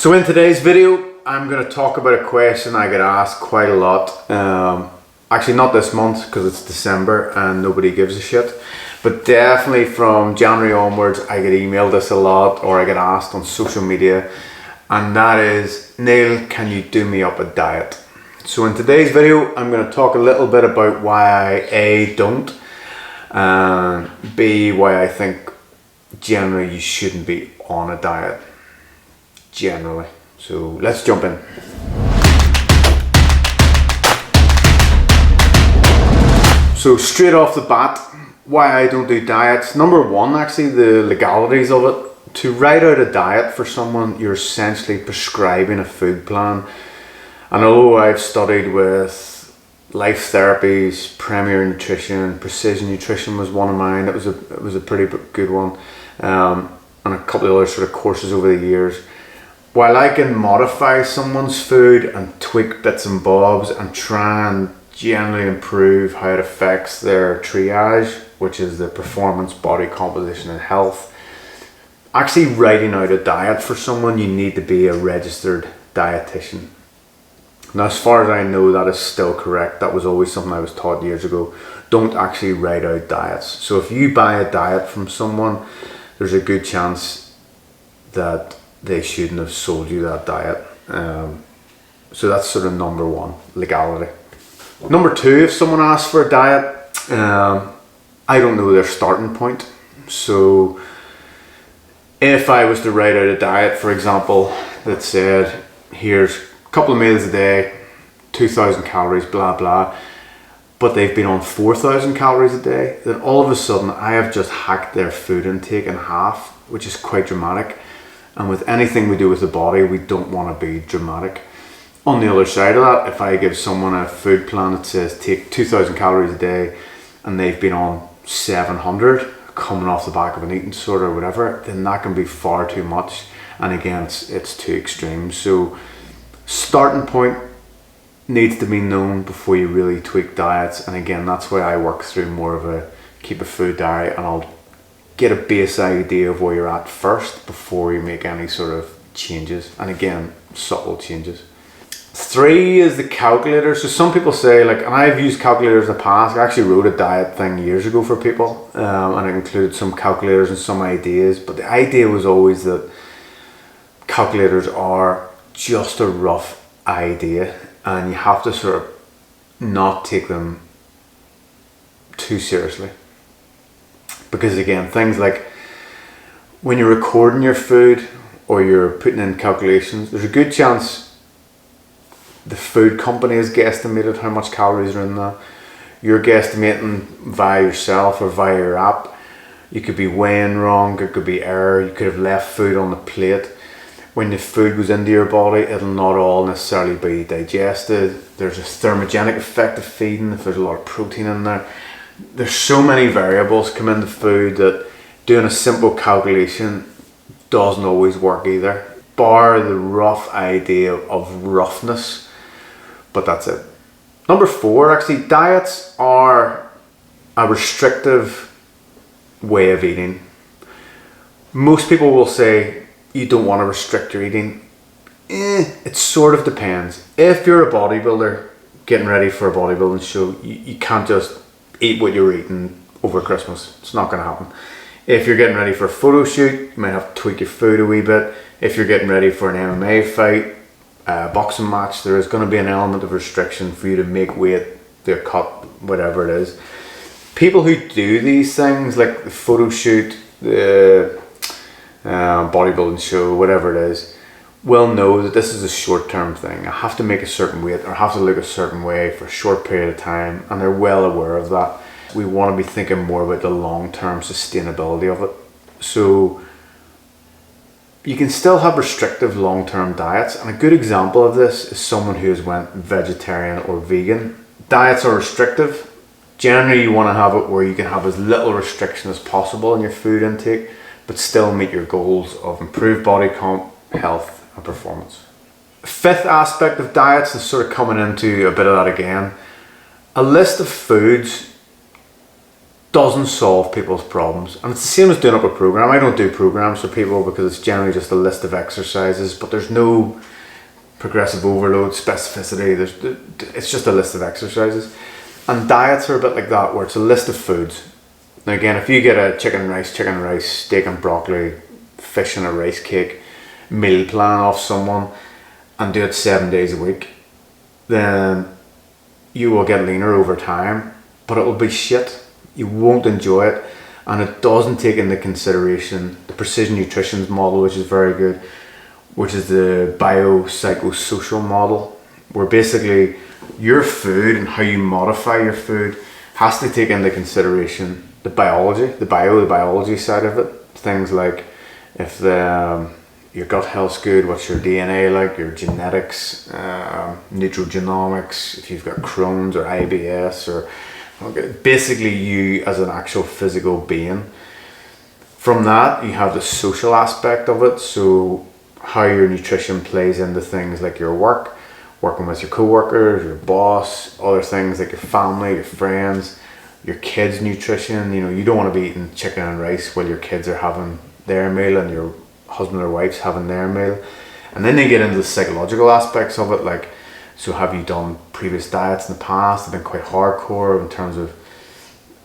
So in today's video, I'm going to talk about a question I get asked quite a lot. Actually not this month because it's December and nobody gives a shit. But definitely from January onwards, I get emailed this a lot or I get asked on social media. And that is, Neil, can you do me up a diet? So in today's video, I'm going to talk a little bit about why I A, don't, and B, why I think generally you shouldn't be on a diet. Generally. So let's jump in. So straight off the bat, why I don't do diets. Number one, actually, the legalities of it. To write out a diet for someone, you're essentially prescribing a food plan. And although I've studied with Life Therapies, Premier Nutrition, Precision Nutrition was one of mine. It was a pretty good one. And a couple of other sort of courses over the years. While I can modify someone's food and tweak bits and bobs and try and generally improve how it affects their triage, which is the performance, body composition and health, actually writing out a diet for someone, you need to be a registered dietitian. Now, as far as I know, that is still correct. That was always something I was taught years ago. Don't actually write out diets. So if you buy a diet from someone, there's a good chance that they shouldn't have sold you that diet. So that's sort of number one, legality. Number two, if someone asks for a diet, I don't know their starting point. So if I was to write out a diet, for example, that said, here's a couple of meals a day, 2,000 calories, blah, blah, but they've been on 4,000 calories a day, then all of a sudden I have just hacked their food intake in half, which is quite dramatic. And with anything we do with the body, we don't want to be dramatic. On the other side of that, if I give someone a food plan that says take 2,000 calories a day and they've been on 700 coming off the back of an eating disorder or whatever, then that can be far too much. And again, it's too extreme. So starting point needs to be known before you really tweak diets. And again, that's why I work through more of a keep a food diary, and I'll get a base idea of where you're at first before you make any sort of changes. And again, subtle changes. Three is the calculator. So some people say, like, and I've used calculators in the past. I actually wrote a diet thing years ago for people, and it included some calculators and some ideas. But the idea was always that calculators are just a rough idea, and you have to sort of not take them too seriously. Because again, things like when you're recording your food or you're putting in calculations, there's a good chance the food company has guesstimated how much calories are in that. You're guesstimating via yourself or via your app. You could be weighing wrong, it could be error, you could have left food on the plate. When the food goes into your body, it'll not all necessarily be digested. There's a thermogenic effect of feeding if there's a lot of protein in there. There's so many variables come into food that doing a simple calculation doesn't always work either, bar the rough idea of roughness, but that's it. Number four, actually, diets are a restrictive way of eating. Most people will say you don't want to restrict your eating. It sort of depends. If you're a bodybuilder getting ready for a bodybuilding show, you can't just eat what you're eating over Christmas. It's not going to happen. If you're getting ready for a photo shoot, you might have to tweak your food a wee bit. If you're getting ready for an MMA fight, a boxing match, there is going to be an element of restriction for you to make weight, to cut, whatever it is. People who do these things, like the photo shoot, the bodybuilding show, whatever it is, will know that this is a short-term thing. I have to make a certain weight or I have to look a certain way for a short period of time, and they're well aware of that. We want to be thinking more about the long-term sustainability of it. So you can still have restrictive long-term diets, and a good example of this is someone who has went vegetarian or vegan. Diets are restrictive. Generally, you want to have it where you can have as little restriction as possible in your food intake, but still meet your goals of improved body comp, health, and performance. Fifth aspect of diets is sort of coming into a bit of that again. A list of foods doesn't solve people's problems. And it's the same as doing up a program. I don't do programs for people because it's generally just a list of exercises, but there's no progressive overload, specificity. It's just a list of exercises. And diets are a bit like that, where it's a list of foods. Now again, if you get a chicken rice, steak and broccoli, fish and a rice cake meal plan off someone and do it 7 days a week, then you will get leaner over time, but it will be shit. You won't enjoy it, and it doesn't take into consideration the precision nutrition model, which is very good, which is the biopsychosocial model, where basically your food and how you modify your food has to take into consideration the biology side of it. Things like if your gut health's good, what's your DNA like, your genetics, nutrigenomics, if you've got Crohn's or IBS, or basically you as an actual physical being. From that, you have the social aspect of it, so how your nutrition plays into things like your work, working with your co-workers, your boss, other things like your family, your friends, your kids' nutrition. You know, you don't want to be eating chicken and rice while your kids are having their meal and your husband or wife's having their meal. And then they get into the psychological aspects of it, like, so have you done previous diets in the past that have been quite hardcore in terms of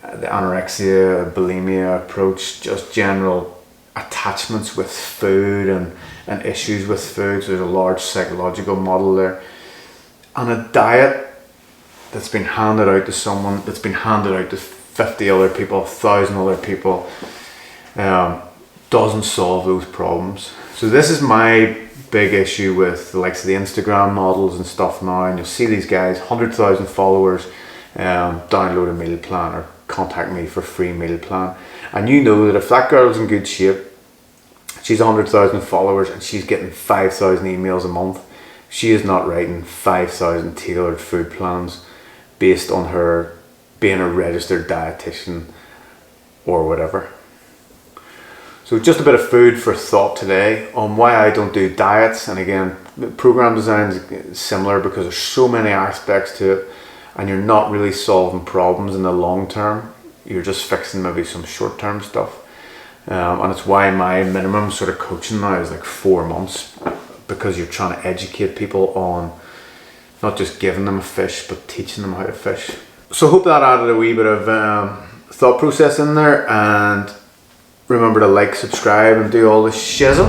the anorexia, bulimia approach, just general attachments with food and issues with food. So there's a large psychological model there. And a diet that's been handed out to someone, that's been handed out to 50 other people, 1,000 other people, doesn't solve those problems. So this is my big issue with the likes of the Instagram models and stuff now, and you'll see these guys, 100,000 followers, download a meal plan or contact me for free meal plan. And you know that if that girl's in good shape, she's 100,000 followers and she's getting 5,000 emails a month, she is not writing 5,000 tailored food plans based on her being a registered dietitian or whatever. So just a bit of food for thought today on why I don't do diets. And again, program design is similar because there's so many aspects to it, and you're not really solving problems in the long term. You're just fixing maybe some short term stuff. And it's why my minimum sort of coaching now is like 4 months, because you're trying to educate people on not just giving them a fish, but teaching them how to fish. So I hope that added a wee bit of thought process in there, and remember to like, subscribe, and do all the shizzle.